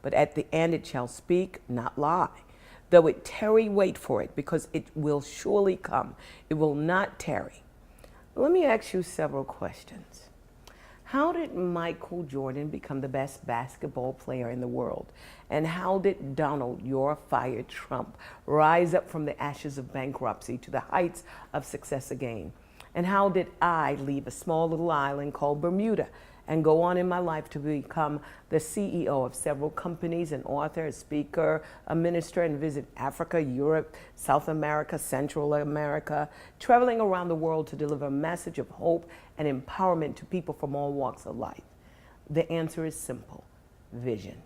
but at the end it shall speak, not lie. Though it tarry, wait for it, because it will surely come. It will not tarry. Let me ask you several questions. How did Michael Jordan become the best basketball player in the world? And how did Donald, your fired Trump, rise up from the ashes of bankruptcy to the heights of success again? And how did I leave a small little island called Bermuda and go on in my life to become the CEO of several companies, an author, a speaker, a minister, and visit Africa, Europe, South America, Central America, traveling around the world to deliver a message of hope and empowerment to people from all walks of life? The answer is simple: vision.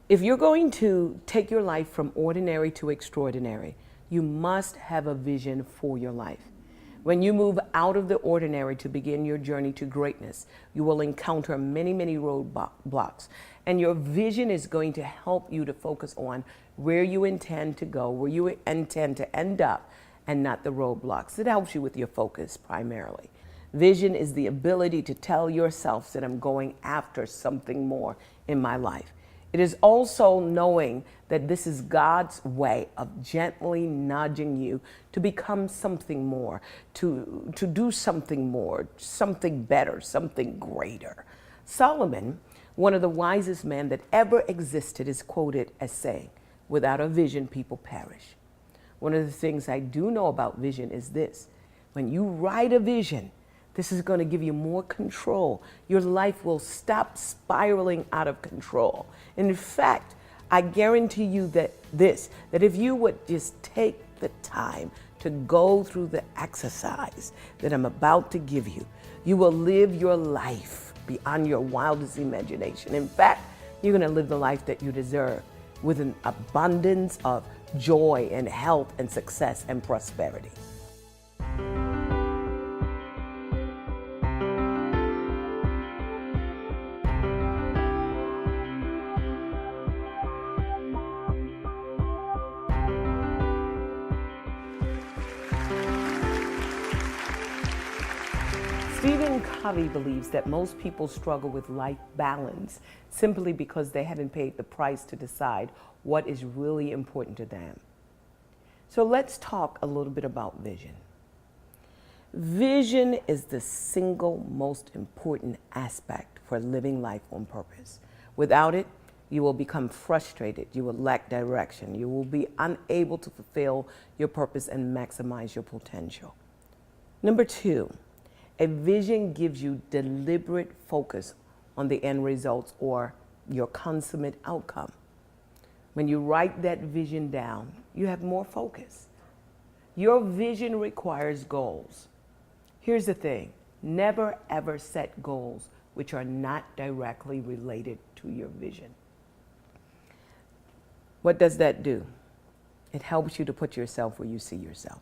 If you're going to take your life from ordinary to extraordinary, you must have a vision for your life. When you move out of the ordinary to begin your journey to greatness, you will encounter many, many roadblocks. And your vision is going to help you to focus on where you intend to go, where you intend to end up, and not the roadblocks. It helps you with your focus primarily. Vision is the ability to tell yourself that I'm going after something more in my life. It is also knowing that this is God's way of gently nudging you to become something more, to do something more, something better, something greater. Solomon, one of the wisest men that ever existed, is quoted as saying, "Without a vision, people perish." One of the things I do know about vision is this: when you write a vision, this is going to give you more control. Your life will stop spiraling out of control. In fact, I guarantee you that if you would just take the time to go through the exercise that I'm about to give you, you will live your life beyond your wildest imagination. In fact, you're going to live the life that you deserve with an abundance of joy and health and success and prosperity. Stephen Covey believes that most people struggle with life balance simply because they haven't paid the price to decide what is really important to them. So let's talk a little bit about vision. Vision is the single most important aspect for living life on purpose. Without it, you will become frustrated, you will lack direction, you will be unable to fulfill your purpose and maximize your potential. Number two, a vision gives you deliberate focus on the end results or your consummate outcome. When you write that vision down, you have more focus. Your vision requires goals. Here's the thing: never ever set goals which are not directly related to your vision. What does that do? It helps you to put yourself where you see yourself.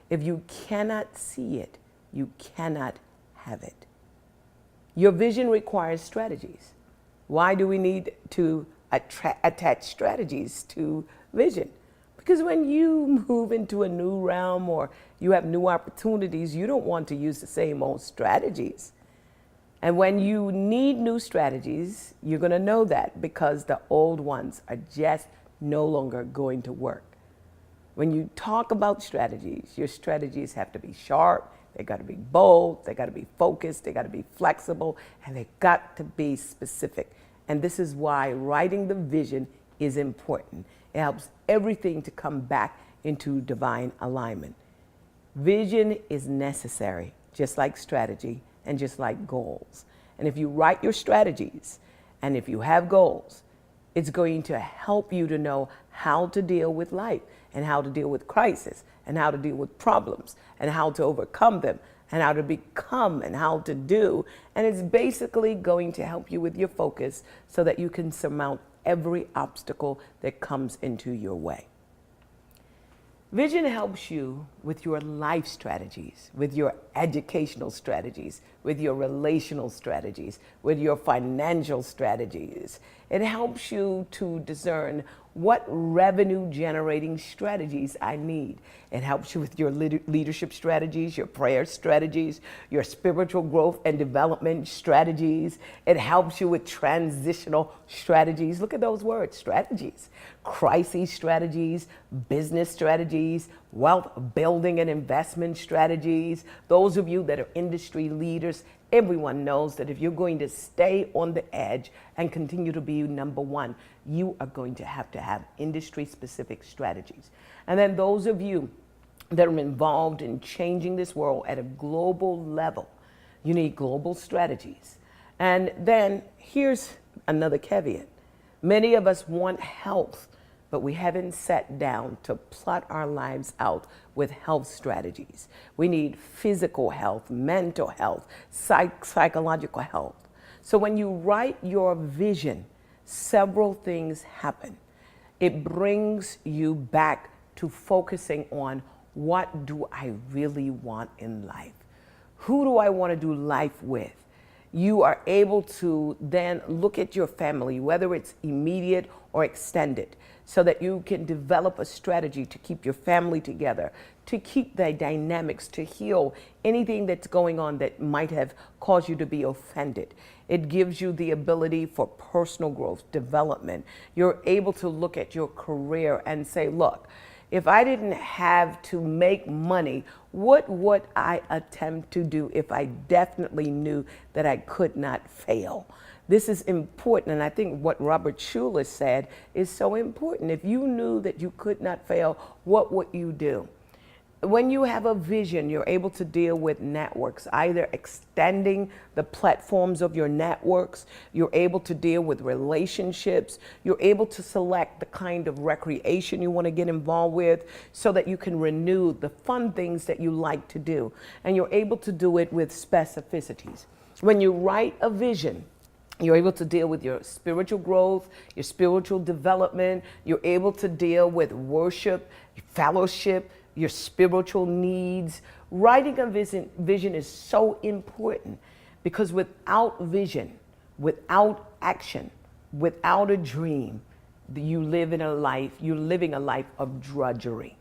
If you cannot see it, you cannot have it. Your vision requires strategies. Why do we need to attach strategies to vision? Because when you move into a new realm or you have new opportunities, you don't want to use the same old strategies. And when you need new strategies, you're going to know that because the old ones are just no longer going to work. When you talk about strategies, your strategies have to be sharp. They got to be bold, they got to be focused, they got to be flexible, and they got to be specific. And this is why writing the vision is important. It helps everything to come back into divine alignment. Vision is necessary, just like strategy and just like goals. And if you write your strategies and if you have goals, it's going to help you to know how to deal with life and how to deal with crisis and how to deal with problems and how to overcome them and how to become and how to do. And it's basically going to help you with your focus so that you can surmount every obstacle that comes into your way. Vision helps you with your life strategies, with your educational strategies, with your relational strategies, with your financial strategies. It helps you to discern what revenue generating strategies I need. It helps you with your leadership strategies, your prayer strategies, your spiritual growth and development strategies. It helps you with transitional strategies. Look at those words, strategies. Crisis strategies, business strategies, wealth building and investment strategies. Those of you that are industry leaders, everyone knows that if you're going to stay on the edge and continue to be number one, you are going to have industry specific strategies. And then those of you that are involved in changing this world at a global level, you need global strategies. And then here's another caveat. Many of us want health, but we haven't sat down to plot our lives out with health strategies. We need physical health, mental health, psychological health. So when you write your vision, several things happen. It brings you back to focusing on, what do I really want in life? Who do I want to do life with? You are able to then look at your family, whether it's immediate or extended, so that you can develop a strategy to keep your family together, to keep the dynamics, to heal anything that's going on that might have caused you to be offended. It gives you the ability for personal growth, development. You're able to look at your career and say, look, if I didn't have to make money, what would I attempt to do if I definitely knew that I could not fail? This is important, and I think what Robert Schuller said is so important. If you knew that you could not fail, what would you do? When you have a vision, you're able to deal with networks, either extending the platforms of your networks, you're able to deal with relationships, you're able to select the kind of recreation you want to get involved with so that you can renew the fun things that you like to do. And you're able to do it with specificities. When you write a vision, you're able to deal with your spiritual growth, your spiritual development. You're able to deal with worship, fellowship, your spiritual needs. Writing a vision is so important because without vision, without action, without a dream, you're living a life of drudgery.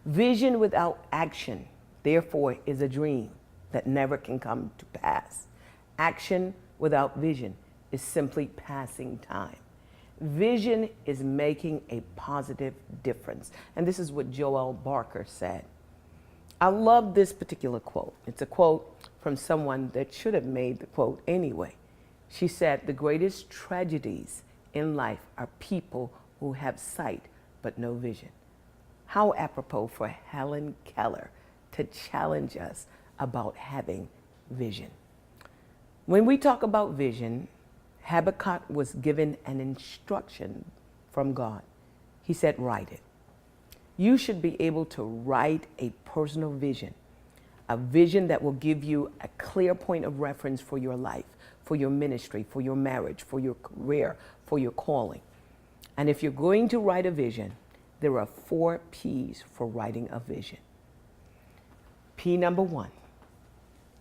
Vision without action, therefore, is a dream that never can come to pass. Action without vision is simply passing time. Vision is making a positive difference. And this is what Joel Barker said. I love this particular quote. It's a quote from someone that should have made the quote anyway. She said, the greatest tragedies in life are people who have sight but no vision. How apropos for Helen Keller to challenge us about having vision. When we talk about vision, Habakkuk was given an instruction from God. He said, write it. You should be able to write a personal vision, a vision that will give you a clear point of reference for your life, for your ministry, for your marriage, for your career, for your calling. And if you're going to write a vision, there are 4 P's for writing a vision. P number 1,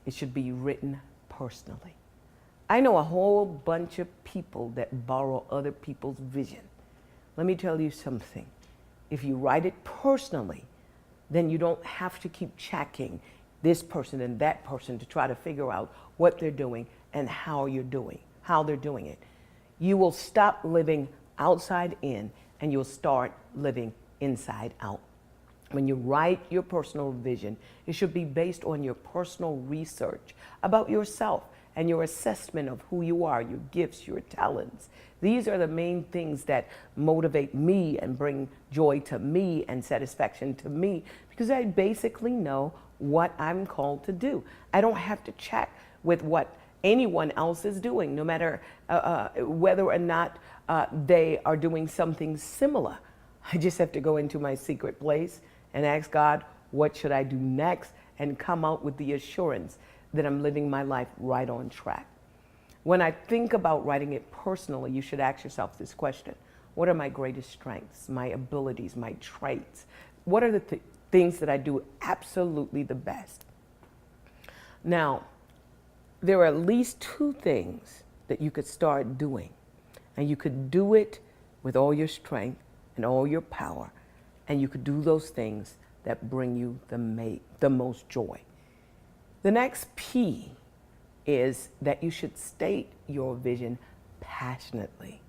it should be written personally. I know a whole bunch of people that borrow other people's vision. Let me tell you something. If you write it personally, then you don't have to keep checking this person and that person to try to figure out what they're doing and how they're doing it. You will stop living outside in and you'll start living inside out. When you write your personal vision, it should be based on your personal research about yourself and your assessment of who you are, your gifts, your talents. These are the main things that motivate me and bring joy to me and satisfaction to me because I basically know what I'm called to do. I don't have to check with what anyone else is doing, no matter whether or not they are doing something similar. I just have to go into my secret place and ask God, what should I do next? And come out with the assurance that I'm living my life right on track. When I think about writing it personally, you should ask yourself this question. What are my greatest strengths, my abilities, my traits? What are the things that I do absolutely the best? Now, there are at least two things that you could start doing, and you could do it with all your strength and all your power, and you could do those things that bring you the most joy. The next P is that you should state your vision passionately.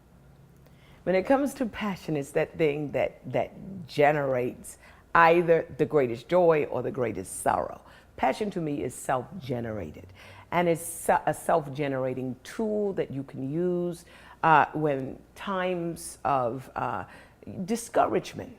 When it comes to passion, it's that thing that generates either the greatest joy or the greatest sorrow. Passion to me is self-generated, and it's a self-generating tool that you can use when times of discouragement.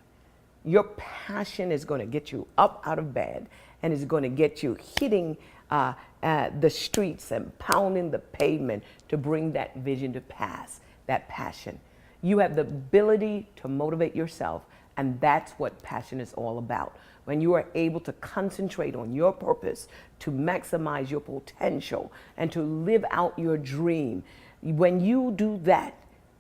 Your passion is going to get you up out of bed and is going to get you hitting the streets and pounding the pavement to bring that vision to pass, that passion. You have the ability to motivate yourself, and that's what passion is all about. When you are able to concentrate on your purpose, to maximize your potential, and to live out your dream, when you do that,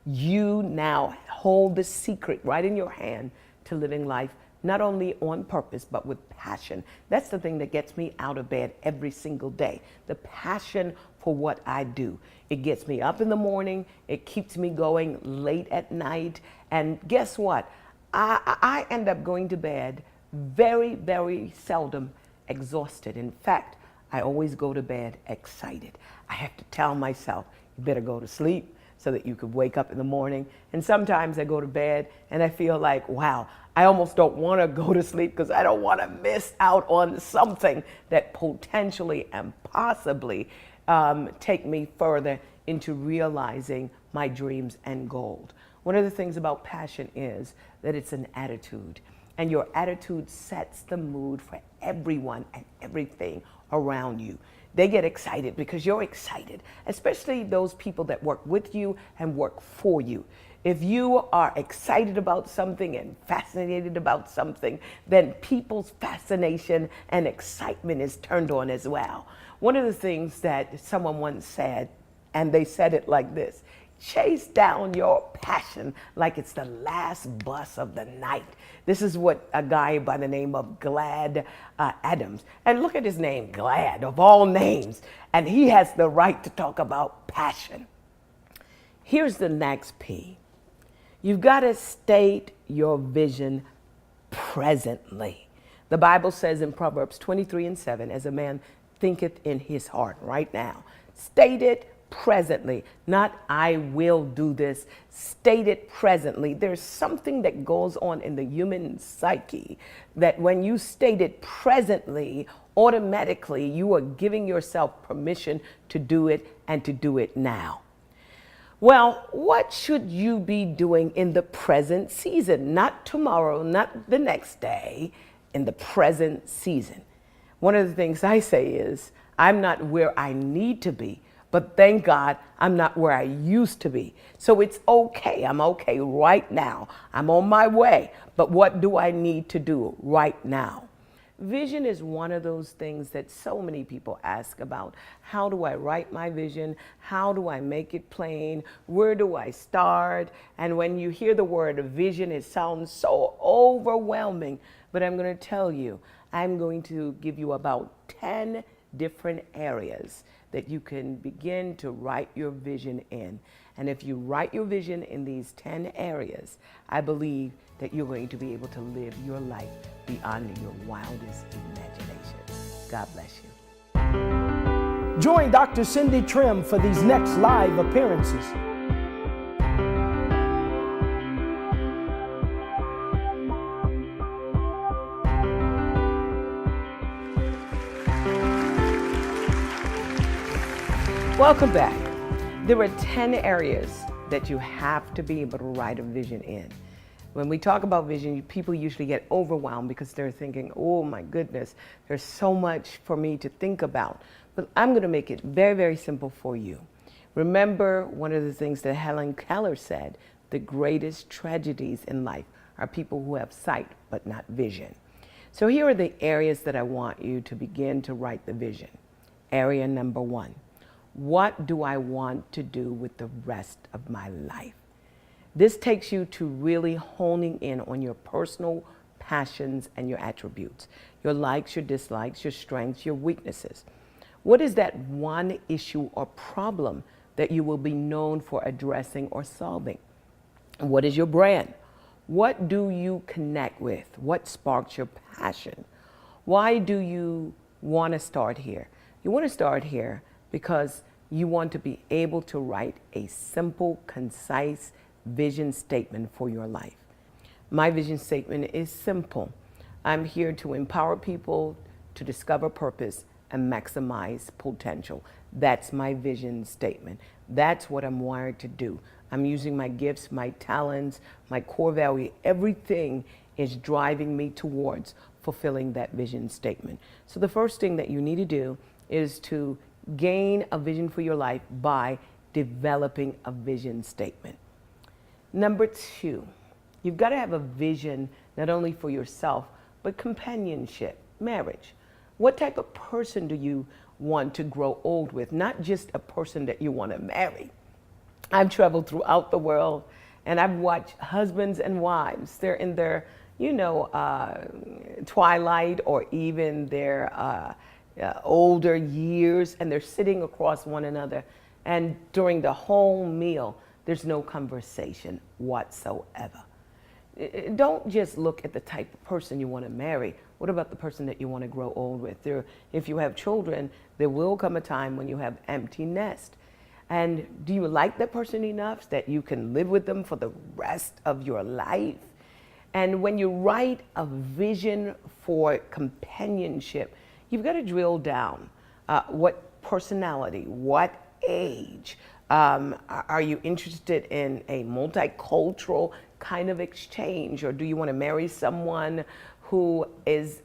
you now hold the secret right in your hand to living life not only on purpose, but with passion. That's the thing that gets me out of bed every single day. The passion for what I do. It gets me up in the morning. It keeps me going late at night. And guess what? I end up going to bed very, very seldom exhausted. In fact, I always go to bed excited. I have to tell myself, you better go to sleep so that you could wake up in the morning. And sometimes I go to bed and I feel like, wow, I almost don't want to go to sleep because I don't want to miss out on something that potentially and possibly take me further into realizing my dreams and goals. One of the things about passion is that it's an attitude, and your attitude sets the mood for everyone and everything around you. They get excited because you're excited, especially those people that work with you and work for you. If you are excited about something and fascinated about something, then people's fascination and excitement is turned on as well. One of the things that someone once said, and they said it like this: chase down your passion like it's the last bus of the night. This is what a guy by the name of Glad Adams, and look at his name, Glad, of all names, and he has the right to talk about passion. Here's the next P. You've got to state your vision presently. The Bible says in Proverbs 23:7, as a man thinketh in his heart right now. State it presently, not I will do this. State it presently. There's something that goes on in the human psyche that when you state it presently, automatically you are giving yourself permission to do it and to do it now. Well, what should you be doing in the present season? Not tomorrow, not the next day, in the present season. One of the things I say is, I'm not where I need to be, but thank God I'm not where I used to be. So it's okay. I'm okay right now. I'm on my way. But what do I need to do right now? Vision is one of those things that so many people ask about. How do I write my vision? How do I make it plain? Where do I start? And when you hear the word vision, it sounds so overwhelming. But I'm going to tell you, I'm going to give you about 10 different areas that you can begin to write your vision in. And if you write your vision in these 10 areas, I believe that you're going to be able to live your life beyond your wildest imagination. God bless you. Join Dr. Cindy Trimm for these next live appearances. Welcome back. There are 10 areas that you have to be able to write a vision in. When we talk about vision, people usually get overwhelmed because they're thinking, oh my goodness, there's so much for me to think about. But I'm going to make it very, very simple for you. Remember one of the things that Helen Keller said, the greatest tragedies in life are people who have sight but not vision. So here are the areas that I want you to begin to write the vision. Area number 1. What do I want to do with the rest of my life? This takes you to really honing in on your personal passions and your attributes, your likes, your dislikes, your strengths, your weaknesses. What is that one issue or problem that you will be known for addressing or solving? What is your brand? What do you connect with? What sparks your passion? Why do you want to start here? You want to start here because you want to be able to write a simple, concise vision statement for your life. My vision statement is simple. I'm here to empower people to discover purpose and maximize potential. That's my vision statement. That's what I'm wired to do. I'm using my gifts, my talents, my core value. Everything is driving me towards fulfilling that vision statement. So the first thing that you need to do is to gain a vision for your life by developing a vision statement. Number two, you've got to have a vision not only for yourself, but companionship, marriage. What type of person do you want to grow old with? Not just a person that you want to marry. I've traveled throughout the world and I've watched husbands and wives. They're in their, twilight or even their older years, and they're sitting across one another. And during the whole meal, there's no conversation whatsoever. Don't just look at the type of person you want to marry. What about the person that you want to grow old with? If you have children, there will come a time when you have empty nest. And do you like that person enough that you can live with them for the rest of your life? And when you write a vision for companionship, you've got to drill down. What personality, what age? Are you interested in a multicultural kind of exchange, or do you want to marry someone who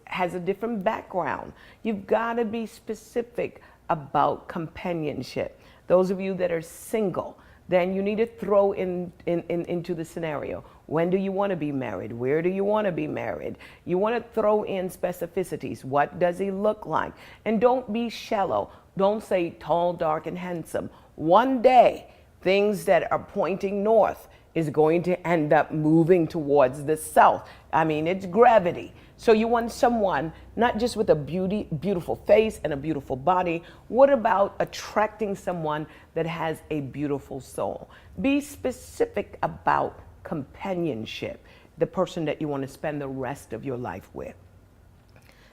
has a different background? You've got to be specific about companionship. Those of you that are single, then you need to throw into the scenario. When do you want to be married? Where do you want to be married? You want to throw in specificities. What does he look like? And don't be shallow. Don't say tall, dark, and handsome. One day, things that are pointing north is going to end up moving towards the south. I mean, it's gravity. So you want someone not just with a beautiful face and a beautiful body. What about attracting someone that has a beautiful soul? Be specific about companionship, the person that you want to spend the rest of your life with.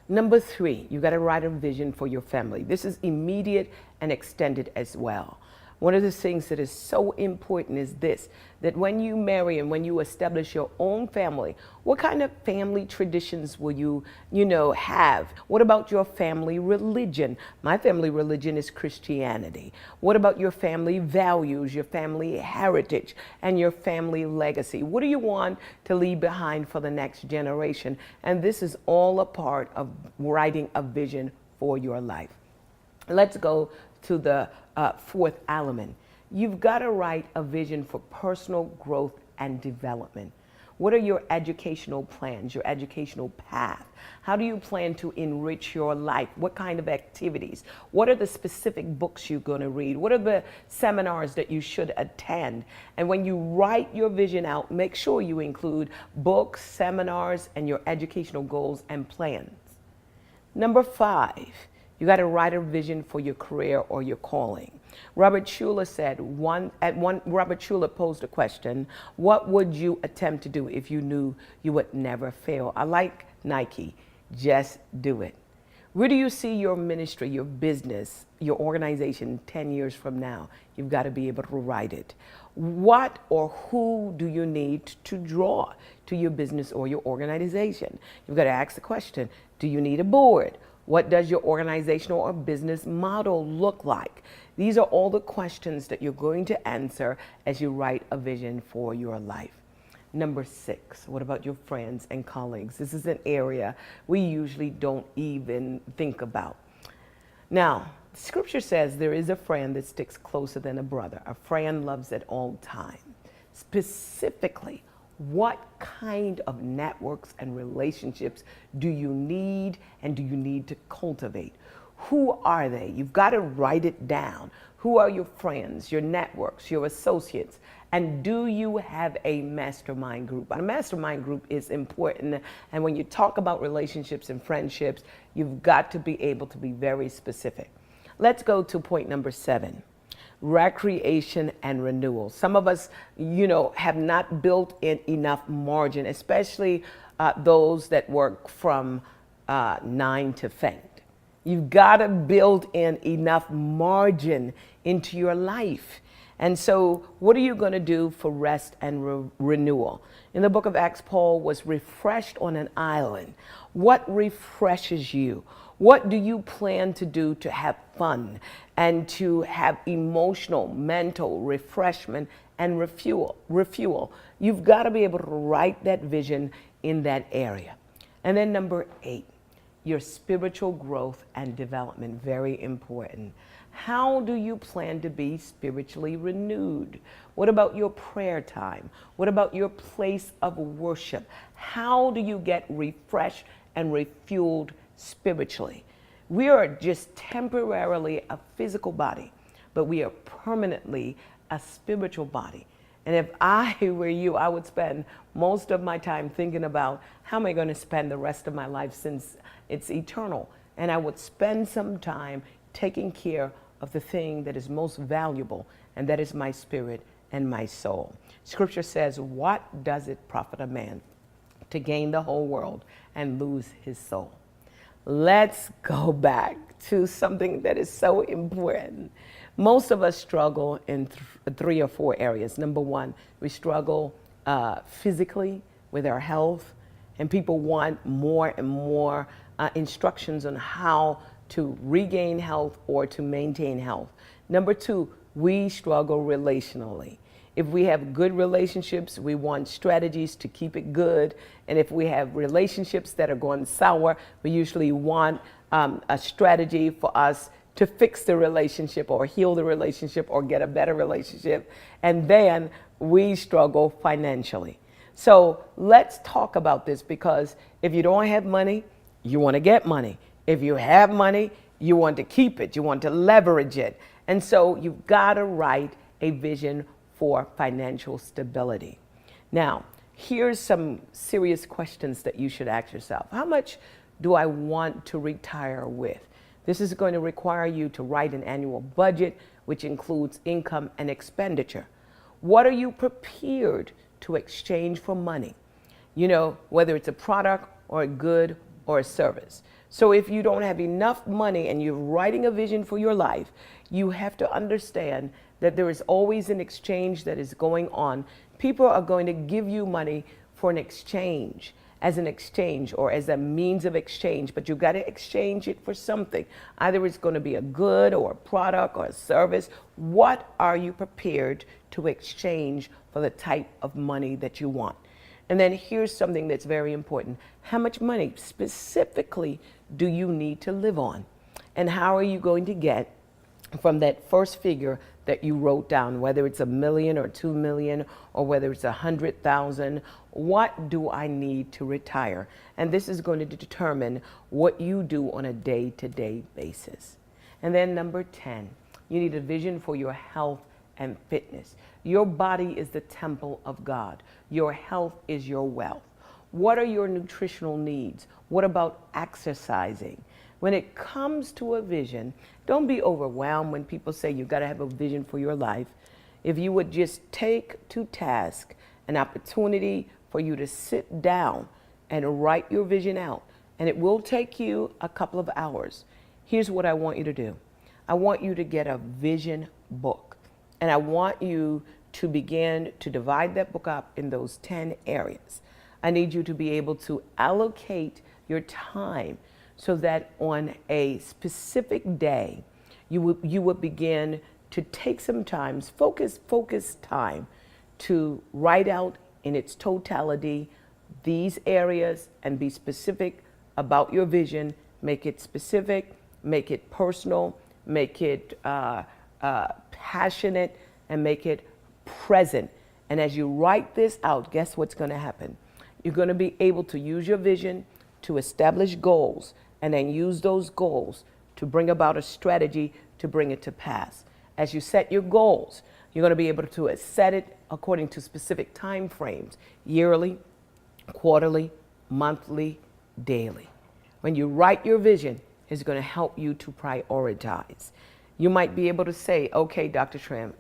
Number three, you got to write a vision for your family. This is immediate and extended as well. One of the things that is so important is this, that when you marry and when you establish your own family, what kind of family traditions will you have? What about your family religion? My family religion is Christianity. What about your family values, your family heritage, and your family legacy? What do you want to leave behind for the next generation? And this is all a part of writing a vision for your life. Let's go to the fourth element. You've got to write a vision for personal growth and development. What are your educational plans, your educational path? How do you plan to enrich your life? What kind of activities? What are the specific books you're going to read? What are the seminars that you should attend? And when you write your vision out, make sure you include books, seminars, and your educational goals and plans. Number five, you got to write a vision for your career or your calling. Robert Schuller said, Robert Schuller posed a question, what would you attempt to do if you knew you would never fail? I like Nike, just do it. Where do you see your ministry, your business, your organization 10 years from now? You've got to be able to write it. What or who do you need to draw to your business or your organization? You've got to ask the question, do you need a board? What does your organizational or business model look like? These are all the questions that you're going to answer as you write a vision for your life. Number six, what about your friends and colleagues? This is an area we usually don't even think about. Now, Scripture says there is a friend that sticks closer than a brother. A friend loves at all times. Specifically, what kind of networks and relationships do you need and do you need to cultivate? Who are they? You've got to write it down. Who are your friends, your networks, your associates? And do you have a mastermind group? A mastermind group is important. And when you talk about relationships and friendships, you've got to be able to be very specific. Let's go to point number 7. Recreation and renewal. Some of us, have not built in enough margin, especially those that work from 9 to 5. You've got to build in enough margin into your life. And so, what are you going to do for rest and renewal? In the book of Acts, Paul was refreshed on an island. What refreshes you? What do you plan to do to have fun and to have emotional, mental refreshment and refuel? You've got to be able to write that vision in that area. And then number 8, your spiritual growth and development, very important. How do you plan to be spiritually renewed? What about your prayer time? What about your place of worship? How do you get refreshed and refueled spiritually? We are just temporarily a physical body, but we are permanently a spiritual body. And if I were you, I would spend most of my time thinking about how am I going to spend the rest of my life since it's eternal. And I would spend some time taking care of the thing that is most valuable, and that is my spirit and my soul. Scripture says, what does it profit a man to gain the whole world and lose his soul? Let's go back to something that is so important. Most of us struggle in 3 or 4 areas. Number 1, we struggle physically with our health, and people want more and more instructions on how to regain health or to maintain health. Number 2, we struggle relationally. If we have good relationships, we want strategies to keep it good. And if we have relationships that are going sour, we usually want a strategy for us to fix the relationship or heal the relationship or get a better relationship. And then we struggle financially. So let's talk about this, because if you don't have money, you want to get money. If you have money, you want to keep it. You want to leverage it. And so you've got to write a vision for financial stability. Now, here's some serious questions that you should ask yourself. How much do I want to retire with? This is going to require you to write an annual budget, which includes income and expenditure. What are you prepared to exchange for money? Whether it's a product or a good or a service. So if you don't have enough money and you're writing a vision for your life, you have to understand that there is always an exchange that is going on. People are going to give you money for an exchange, as an exchange or as a means of exchange, but you've got to exchange it for something. Either it's going to be a good or a product or a service. What are you prepared to exchange for the type of money that you want? And then here's something that's very important. How much money specifically do you need to live on? And how are you going to get from that first figure that you wrote down, whether it's $1 million or $2 million or whether it's 100,000, what do I need to retire? And this is going to determine what you do on a day-to-day basis. And then number 10, you need a vision for your health and fitness. Your body is the temple of God. Your health is your wealth. What are your nutritional needs? What about exercising? When it comes to a vision, don't be overwhelmed when people say you've got to have a vision for your life. If you would just take to task an opportunity for you to sit down and write your vision out, and it will take you a couple of hours. Here's what I want you to do. I want you to get a vision book, and I want you to begin to divide that book up in those 10 areas. I need you to be able to allocate your time so that on a specific day, you would begin to take some time, focus time to write out in its totality these areas and be specific about your vision. Make it specific, make it personal, make it passionate, and make it present. And as you write this out, guess what's going to happen? You're going to be able to use your vision to establish goals, and then use those goals to bring about a strategy to bring it to pass. As you set your goals, you're going to be able to set it according to specific time frames: yearly, quarterly, monthly, daily. When you write your vision, is going to help you to prioritize. You might be able to say, okay, Dr. Trimm,